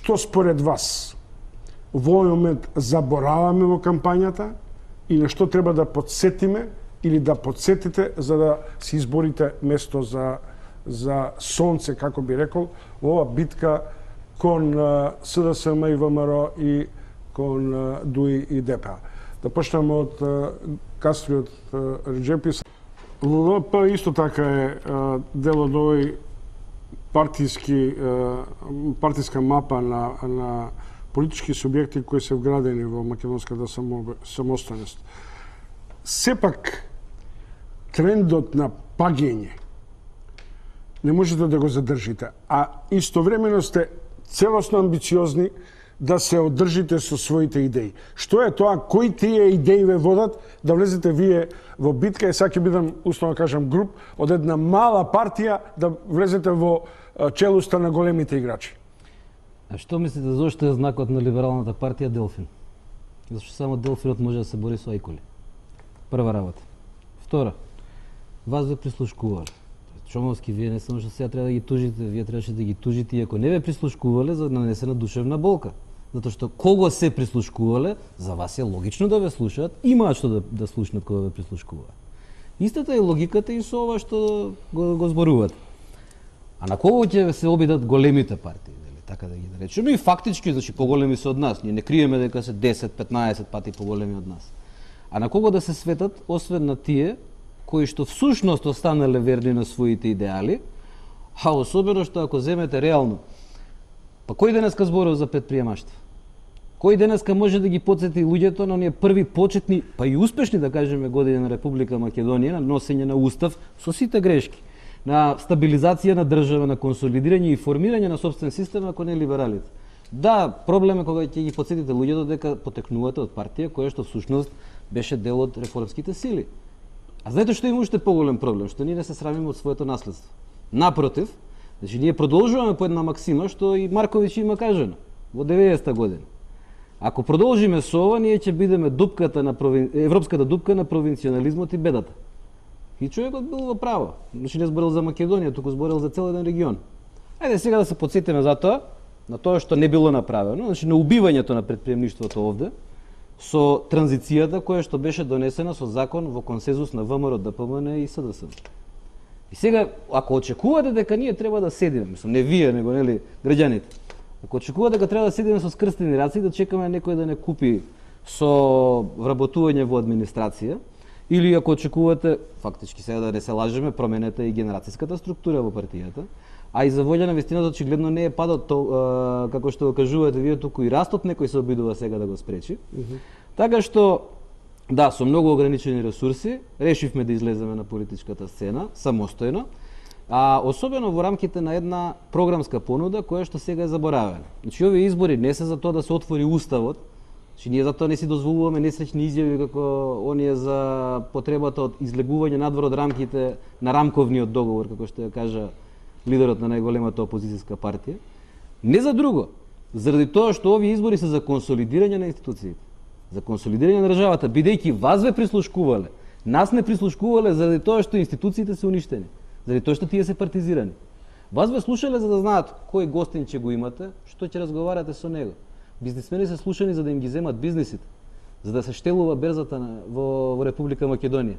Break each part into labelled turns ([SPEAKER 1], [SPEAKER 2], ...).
[SPEAKER 1] што според вас во овој момент забораваме во кампањата и на што треба да подсетиме или да подсетите за да се изборите место за сонце, како би рекол, во ова битка кон СДСМ и ВМРО и кон ДУИ и ДПА. Да почнеме од Кастриот Реджепи. ЛНП исто така е дел од овој партиска мапа на политички субјекти кои се вградени во македонската самостојност. Сепак, трендот на паѓење не можете да го задржите, а истовремено сте целосно амбициозни да се одржите со своите идеи. Што е тоа? Кои тие идеи ве водат да влезете вие во битка и сега ќе бидам, условно кажам, груп од една мала партија да влезете во челуста на големите играчи?
[SPEAKER 2] А што мислите зошто е знакот на либералната партија Делфин? Зашто само Делфинот може да се бори со ајкули. Прва работа. Втора, вас ве прислушкувале. Чомовски, вие не само што сега треба да ги тужите, вие требаше да ги тужите и ако не ве прислушкувале за нанесена душевна болка. Затоа што кого се прислушкувале, за вас е логично да ве слушаат, имаат што да слушнат кога ве прислушкуваат. Истата е логиката и со ова што го зборувате. А на кого ќе се обидат големите партии, дали така да ги речеме, и фактички, значи поголеми се од нас, ние не криеме дека се 10-15 пати поголеми од нас. А на кого да се светат, освен на тие кои што всушност останале верни на своите идеали, а особено што ако земете реално, па кој денеска зборува за предприемаштво? Кој денеска може да ги подсети луѓето на оние први почетни, па и успешни да кажеме години на Република Македонија, на носење на устав со сите грешки, на стабилизација на држава, на консолидирање и формирање на собствен систем, ако не либералите. Да, проблем е кога ќе ги подсетите луѓето дека потекнувате од партија која што всушност беше дел од реформските сили. А знаете што има уште поголем проблем? Што ние не се срамиме од своето наследство. Напротив, значи ние продолжуваме по една максима што и Марковиќ има кажано во 90-та година. Ако продолжиме со ова, ние ќе бидеме дупката на европската дупка на провинционализмот и бедата. И човекот бил во право. Значи не зборел за Македонија, туку зборел за цел еден регион. Ајде сега да се потсетиме за тоа, на тоа што не било направено, значи на убивањето на претприемништвото овде, со транзицијата која што беше донесена со закон во консензус на ВМРО, ДПМН и СДСМ. И сега, ако очекувате дека ние треба да седиме, мислам, не вие, него нели граѓаните, ако очекувате дека треба да седиме со скрстени раци да чекаме некој да не купи со вработување во администрација, или ако очекувате, фактички сега да не се лажеме, променете и генерацијската структура во партијата, а и за волја на вистината очигледно не е падот, како што го кажувате вие, туку и растот некој се обидува сега да го спречи. Така што, да, со многу ограничени ресурси, решивме да излеземе на политичката сцена, самостојно, а особено во рамките на една програмска понуда која што сега е заборавена. Значи, овие избори не се за тоа да се отвори уставот, значи ние затоа не си дозволуваме несреќни изјави како оние за потребата од излегување надвор од рамките на рамковниот договор, како што ја кажа лидерот на најголемата опозицијска партија. Не за друго, заради тоа што овие избори се за консолидирање на институциите, за консолидирање на државата, бидејќи вас ве прислушкувале, нас не прислушкувале заради тоа што институциите се уништени, заради тоа што тие се партизирани. Вас ве слушале за да знаат кој гостин ќе го имате, што ќе разговарате со него. Бизнисмени се слушани за да им ги земат бизнисите, за да се штелува берзата во Република Македонија.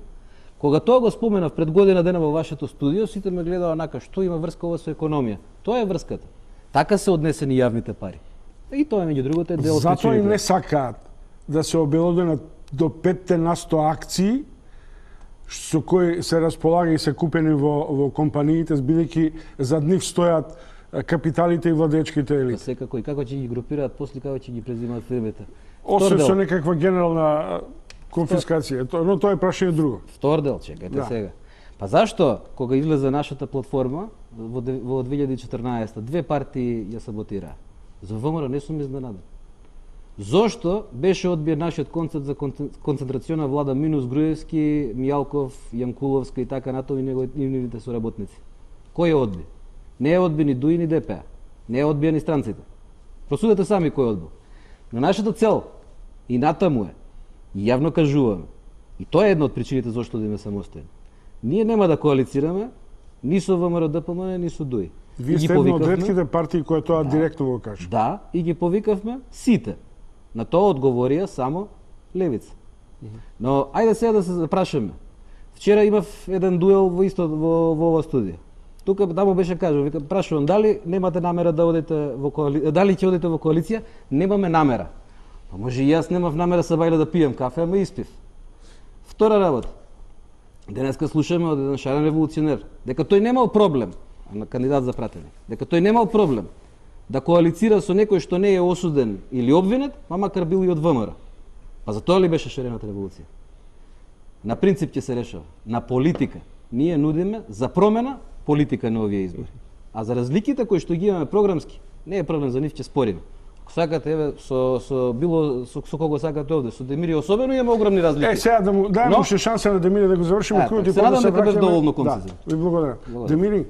[SPEAKER 2] Кога тоа го споменав пред година дена во вашето студио, сите ме гледаа онака, што има врска ова со економија. Тоа е врската. Така се однесени јавните пари. И тоа меѓу другото е дел од
[SPEAKER 1] затоа и не сакаат да се обелоденат до 5% акции со кои се располага и се купени во компаниите, бидејќи зад нив стојат капиталите и владечките елити.
[SPEAKER 2] Секако и како ќе ги групираат после, како ќе ги презимаат фирмите.
[SPEAKER 1] Освен со некаква генерална конфискација, но тоа е прашање друго.
[SPEAKER 2] Втор дел, чекајте сега. Па зашто кога излезе нашата платформа во 2014 две партии ја саботираа? За ВМРО не сум изненаден. Зошто беше одбиен нашиот концепт за концентрациона влада минус Груевски, Мијалков, Јанкуловска и така натаму и неговите соработници? Кој ја одби? Не е одби ни ДУИ ни ДПА. Не е одбија ни странците. Просудете сами кој одбил. На нашата цел и натаму е, и јавно кажуваме, и тоа е една од причините зашто да име самостојни. Ние нема да коалицираме ни со ВМРО ДПМН, ни со ДУИ.
[SPEAKER 1] Вие
[SPEAKER 2] И ги
[SPEAKER 1] сте една од
[SPEAKER 2] повикавме.
[SPEAKER 1] ретките партии која тоа директно го кажа.
[SPEAKER 2] Да, и ги повикавме сите. На тоа одговорија само левица. Но ајде сега да се запрашаме. Вчера имав еден дуел во исто во ова студија. Тука таму беше кажано, вика прашувам дали немате намера да одите во коалиција, дали ќе одите во коалиција? Немаме намера. Па може и јас немав намера со Бајле да пијам кафе, ама испив. Втора работа. Денеска слушаме од еден шарен револуционер дека тој немал проблем, на кандидат за пратеник, дека тој немал проблем да коалицира со некој што не е осуден или обвинет, ма макар бил и од ВМРО. Па за тоа ли беше шарената револуција? На принцип ќе се решава. На политика. Ние нудиме за промена политика на овие избори. А за разликите кои што ги имаме програмски, не е проблем, за нив ќе спориме. Ако сакате, еве, со кого сакате овде, со Демири особено имаме огромни разлики.
[SPEAKER 1] Сега да му дајме уште шанса на Демири да го завршиме кругот и
[SPEAKER 2] се надам дека беше доволно концизен.
[SPEAKER 1] Да, ви благодарам. Демири,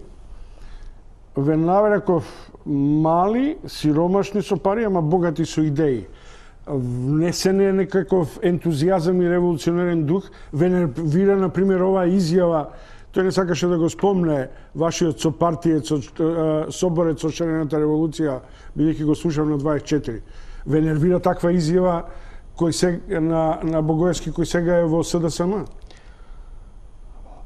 [SPEAKER 1] ве навреков мали, сиромашни со пари, ама богати со идеи. Внесен е некаков ентузијазам и револуционерен дух. Ве нервира, например, оваа изјава, тој не сакаше да го спомне вашиот сопартиец, соборец од шарената револуција, бидејќи го слушам на 24. Ве нервира таква изјава кој се на Богоевски кој сега е во СДСМ?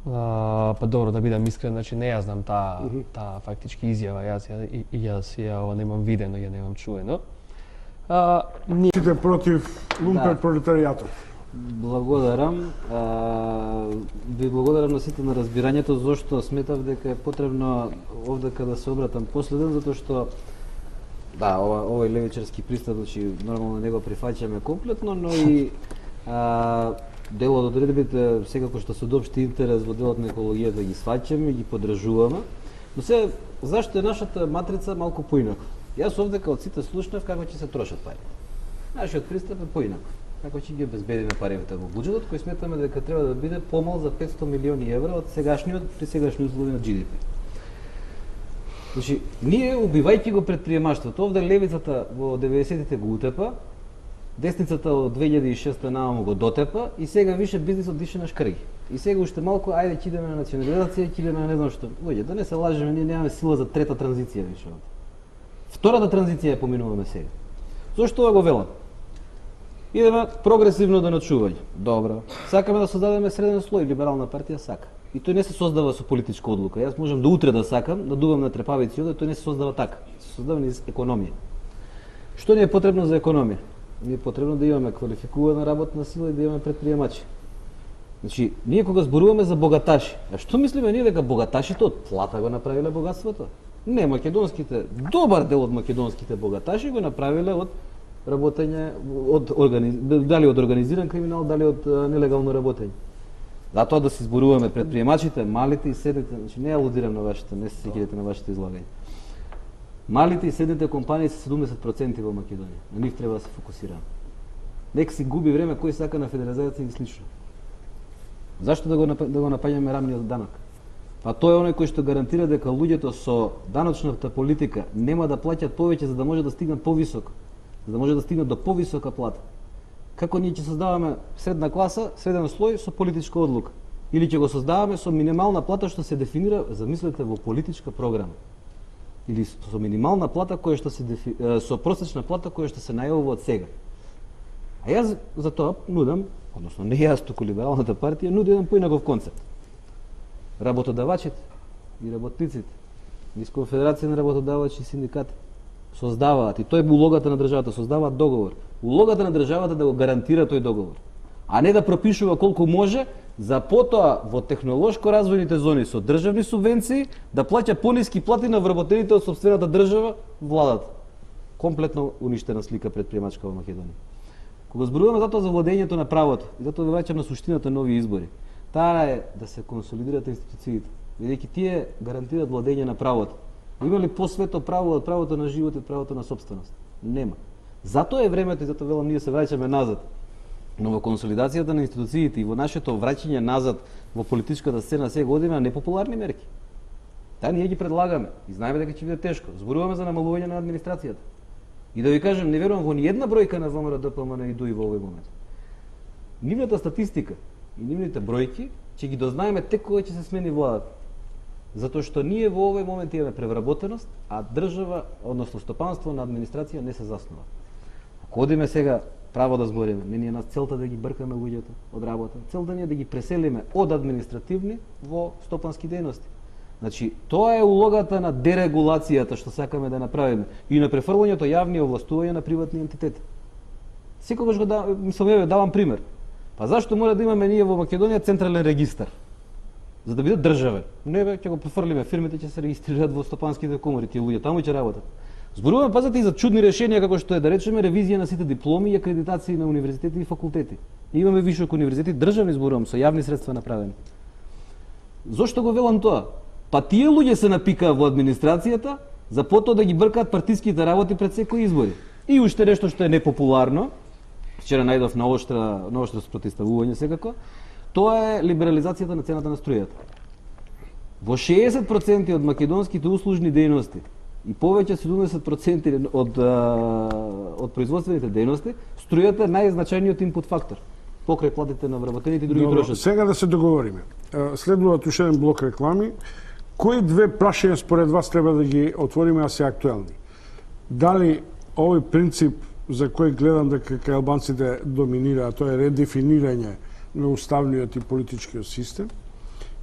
[SPEAKER 3] Па добро, да бидам искрен, значи не ја знам таа фактички изјава, јас ја немам видено, ја немам чуено.
[SPEAKER 1] Сите против лумпен пролетаријатот.
[SPEAKER 2] Благодарам. Ви благодарам на сите на разбирањето, зашто сметав дека е потребно овде када се обратам последен, затоа што да, овој левичарски пристап, значи нормално не го прифаќаме комплетно, но и дел од одредбите секако што се од општи интерес во делот на екологијата ги сваќаме и ги поддржуваме. Но се зашто е нашата матрица малку поинаква? Јас овде као сите слушнав како ќе се трошат пари. Нашиот пристап е поинаков. Како ќе ги обезбедиме парите во буџетот, кој сметаме дека треба да биде помал за 500 милиони евра од сегашниот при сегашни услови на GDP. Значи, ние убивајќи го предприемаштвото, овде левицата во 90-тите го утепа, десницата од 2006 нааму го дотепа и сега више бизнисот дише на шкрги. И сега уште малку ајде ќе идеме на национализација, ќе идеме на не знам што. Луѓе, да не се лажеме, ние немаме сила за трета транзиција више. Втората транзиција ја поминуваме сега. Зошто ова го велам? Идеме прогресивно да начување. Добро. Сакаме да создадеме среден слој, либерална партија сака. И тој не се создава со политичка одлука. Јас можам до утре да сакам, да дувам на трепавици овде, тој не се создава така. Се создава низ економија. Што ни е потребно за економија? Ни е потребно да имаме квалификувана работна сила и да имаме предприемачи. Значи, ние кога зборуваме за богаташи, а што мислиме ние дека богаташите од плата го направиле богатството? Не, македонските, добар дел од македонските богаташи го направиле од работење, дали од организиран криминал, дали од нелегално работење. Затоа да се зборуваме предприемачите, малите и средните, значи не алудирам на вашите, не се сеќавате на вашите излагања. Малите и средните компании се 70% во Македонија. На нив треба да се фокусираме. Нека си губи време кој сака на федерализација и слично. Зашто да го напаѓаме рамниот данок? Па тој е оној кој што гарантира дека луѓето со даночната политика нема да плаќаат повеќе за да може да стигнат повисоко, за да може да стигнат до повисока плата. Како ние ќе создаваме средна класа, среден слој со политичка одлука? Или ќе го создаваме со минимална плата што се дефинира, замислете, во политичка програма? Или со минимална плата која што се со просечна плата која што се најавува од сега? А јас за тоа нудам, односно не јас, туку либералната партија, нуди еден поинаков концепт. Работодавачите и работниците, низ Конфедерација на работодавачи и синдикати, создаваат, и тој е улогата на државата, создаваат договор. Улогата на државата да го гарантира тој договор, а не да пропишува колку може, за потоа во технолошко развојните зони со државни субвенции да плаќа пониски плати на вработените од сопствената држава, владата. Комплетно уништена слика предприемачка во Македонија. Кога зборуваме затоа за владењето на правото, и затоа ве враќам на суштината на овие избори, таа е да се консолидираат институциите, бидејќи тие гарантираат владење на правото. Има ли посвето право од правото на живот и правото на собственост? Нема. Затоа е времето и затоа велам ние се враќаме назад. Но во консолидацијата на институциите и во нашето враќање назад во политичката сцена сега одиме на непопуларни мерки. Таа ние ги предлагаме и знаеме дека ќе биде тешко. Зборуваме за намалување на администрацијата. И да ви кажем, не верувам во ни една бројка на ВМРО ДПМН и ДУИ во овој момент. Нивната статистика и нивните бројки ќе ги дознаеме тек кога ќе се смени владата. Затоа што ние во овој момент имаме превработеност, а држава, односно стопанство на администрација не се заснова. Ако одиме сега право да збориме, не ни е нас целта да ги бркаме луѓето од работа. Целта ни е да ги преселиме од административни во стопански дејности. Значи, тоа е улогата на дерегулацијата што сакаме да направиме и на префрлањето јавни овластувања на приватни ентитети. Секогаш го давам пример. Па зашто мора да имаме ние во Македонија централен регистар? За да биде државен. Не бе, ќе го префрлиме, фирмите ќе се регистрираат во стопанските комори, тие луѓе таму ќе работат. Зборуваме, пазете, и за чудни решенија како што е да речеме ревизија на сите дипломи и акредитации на универзитети и факултети. И имаме вишок универзитети, државни зборувам, со јавни средства направени. Зошто го велам тоа? Па тие луѓе се напикаа во администрацијата за потоа да ги бркаат партиските работи пред секои избори. И уште нешто што е непопуларно, вчера најдов на оштро спротивставување секако, тоа е либерализацијата на цената на струјата. Во 60% од македонските услужни дејности и повеќе 70% од производствените дејности, струјата е најзначајниот инпут фактор, покрај платите на вработените и други трошоци.
[SPEAKER 1] Сега да се договориме. Следуваат уште еден блок реклами. Кои две прашања според вас треба да ги отвориме, а се актуелни? Дали овој принцип за кој гледам дека кај албанците доминира, тоа е редефинирање на уставниот и политичкиот систем,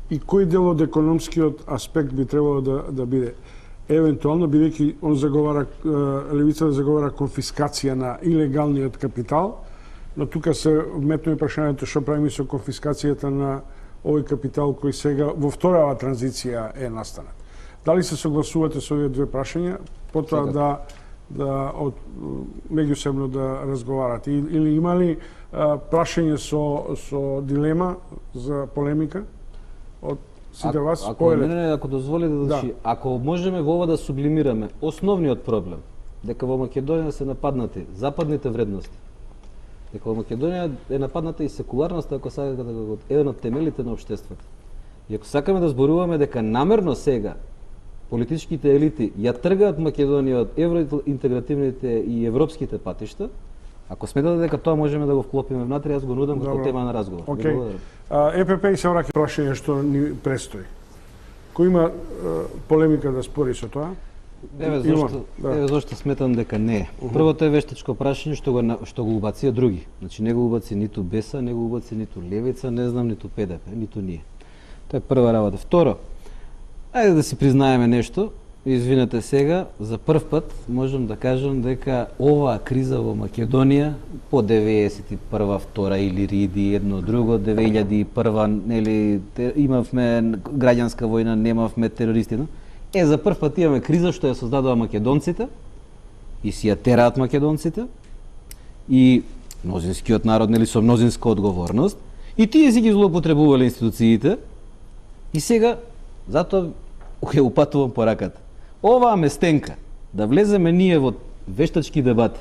[SPEAKER 1] и кој дел од економскиот аспект би требало да биде евентуално, бидејќи он заговара, левицата заговара конфискација на илегалниот капитал, но тука се вметнува прашањето што правиме со конфискацијата на овој капитал кој сега во вторава транзиција е настанат. Дали се согласувате со овие две прашања, потоа да меѓусебно да разговарате, или има ли прашање со дилема за полемика од сите вас?
[SPEAKER 2] Ако дозволите, значи, ако можеме во ова да сублимираме основниот проблем, дека во Македонија се нападнати западните вредности, дека во Македонија е нападната и секуларноста, ако сакате да го еден од темелите на општеството. И ако сакаме да зборуваме дека намерно сега политичките елити ја тргаат Македонија од евроинтегративните и европските патишта, ако сметате дека тоа можеме да го вклопиме внатре, јас го нудам како тема на разговор.
[SPEAKER 1] ЕПП и се враќа прашање што ни престои. Кој има полемика да спори со тоа?
[SPEAKER 2] Еве зошто сметам дека не е. Првото е вештачко прашање што го убација други. Значи не го убаци ниту Беса, не го убаци ниту Левица, не знам ниту ПДП, ниту ние. Тоа е прва работа. Второ, ајде да си признаеме нешто. Извинете сега, за прв пат можам да кажам дека оваа криза во Македонија по 91-а, 2 или риди едно друго, 2001-а, нели имавме граѓанска војна, немавме терористи, за прв пат имаме криза што ја создадува македонците и си ја тераат македонците и мнозинскиот народ, нели со мнозинска одговорност, и тие си ги злоупотребувале институциите и сега затоа ја упатувам по раката. Оваа местенка, да влеземе ние во вештачки дебати.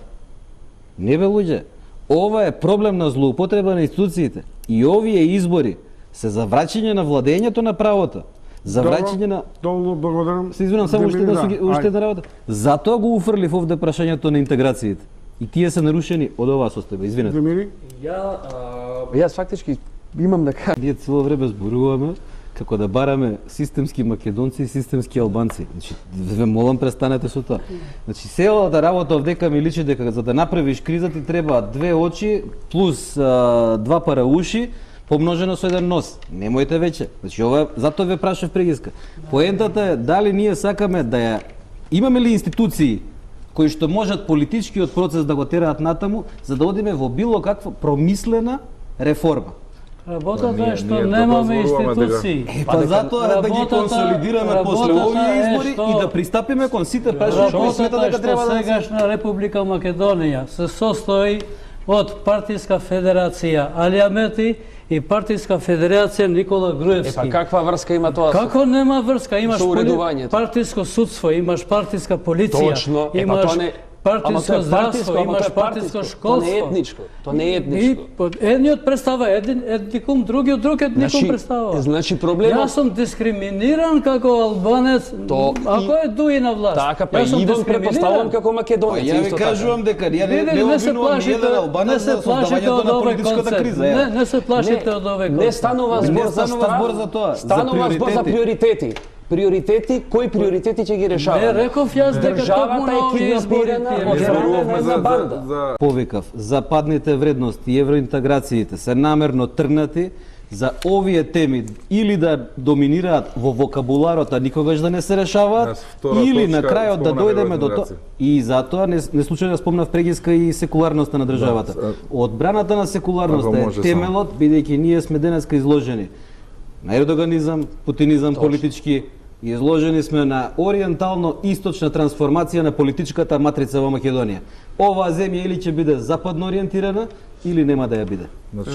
[SPEAKER 2] Не бе луѓе, ова е проблем на злоупотреба на институциите и овие избори се за враќање на владењето на правото, за враќање на...
[SPEAKER 1] Доволно благодарам.
[SPEAKER 2] Се извинам, само уште една работа. Затоа го уфрлив овде прашањето на интеграциите. И тие се нарушени од оваа состојба, извинете.
[SPEAKER 1] Демири?
[SPEAKER 3] Јас фактички имам да кажам.
[SPEAKER 2] Ние цело време зборуваме како да бараме системски македонци и системски албанци. Значи, ве молам, престанете со тоа. Значи, селата работа овдека ми личи дека за да направиш криза ти треба 2 очи плюс 2 пара уши помножено со еден нос. Немојте веќе. Значи, ова затоа ве прашав прегиска. Поентата е дали ние сакаме да ја имаме ли институции кои што можат политичкиот процес да го тераат натаму за да одиме во било каква промислена реформа.
[SPEAKER 4] Работата е што немаме институции.
[SPEAKER 2] Па затоа да ги консолидираме после овие избори и да пристапиме кон сите прашања кои смета дека треба да се...
[SPEAKER 4] Сегашна Република Македонија се состои од партиска федерација Алиамети и партиска федерација Никола Груевски.
[SPEAKER 3] Па каква врска има тоа?
[SPEAKER 4] Како нема врска? Имаш партиско судство, имаш партиска полиција,
[SPEAKER 3] точно,
[SPEAKER 4] имаш партиско здравство, имаш партиско школство.
[SPEAKER 3] Тоа не е етничко. Тоа не е етничко.
[SPEAKER 4] Едниот представа етникум, другиот друг етникум представа.
[SPEAKER 3] Значи проблемот...
[SPEAKER 4] Јас сум дискриминиран како албанец, ако е дуи на власт.
[SPEAKER 3] Така, па и вам препоставувам како македонец.
[SPEAKER 2] Ја ви кажувам дека ја не обвинувам ниеден албанец за создавањето на политичката криза.
[SPEAKER 4] Не се плашите од овој концепт.
[SPEAKER 3] Не станува збор за тоа. Станува збор за приоритети. Приоритети, кои приоритети ќе ги решаваме?
[SPEAKER 4] Не реков јас дека токму
[SPEAKER 3] државата
[SPEAKER 4] на
[SPEAKER 3] е
[SPEAKER 4] овие избори
[SPEAKER 3] киднапирана
[SPEAKER 4] тие
[SPEAKER 3] од
[SPEAKER 4] мерки.
[SPEAKER 3] страна на банда.
[SPEAKER 2] Повикав, западните вредности и евроинтеграциите се намерно тргнати за овие теми или да доминираат во вокабуларот, а никогаш да не се решаваат,
[SPEAKER 5] Јас втора
[SPEAKER 2] или
[SPEAKER 5] точка
[SPEAKER 2] на крајот да
[SPEAKER 5] спомнав
[SPEAKER 2] дојдеме до тоа.
[SPEAKER 5] евроинтеграција.
[SPEAKER 2] И затоа не случајно спомнав прегиска и секуларноста на државата.
[SPEAKER 5] Да,
[SPEAKER 2] Одбраната на секуларноста
[SPEAKER 5] ако
[SPEAKER 2] е
[SPEAKER 5] може
[SPEAKER 2] темелот, бидејќи ние сме денеска изложени на ердоганизам, путинизам политички, изложени сме на ориентално-источна трансформација на политичката матрица во Македонија. Оваа земја или ќе биде западно ориентирана, или нема да ја биде.
[SPEAKER 5] Значи,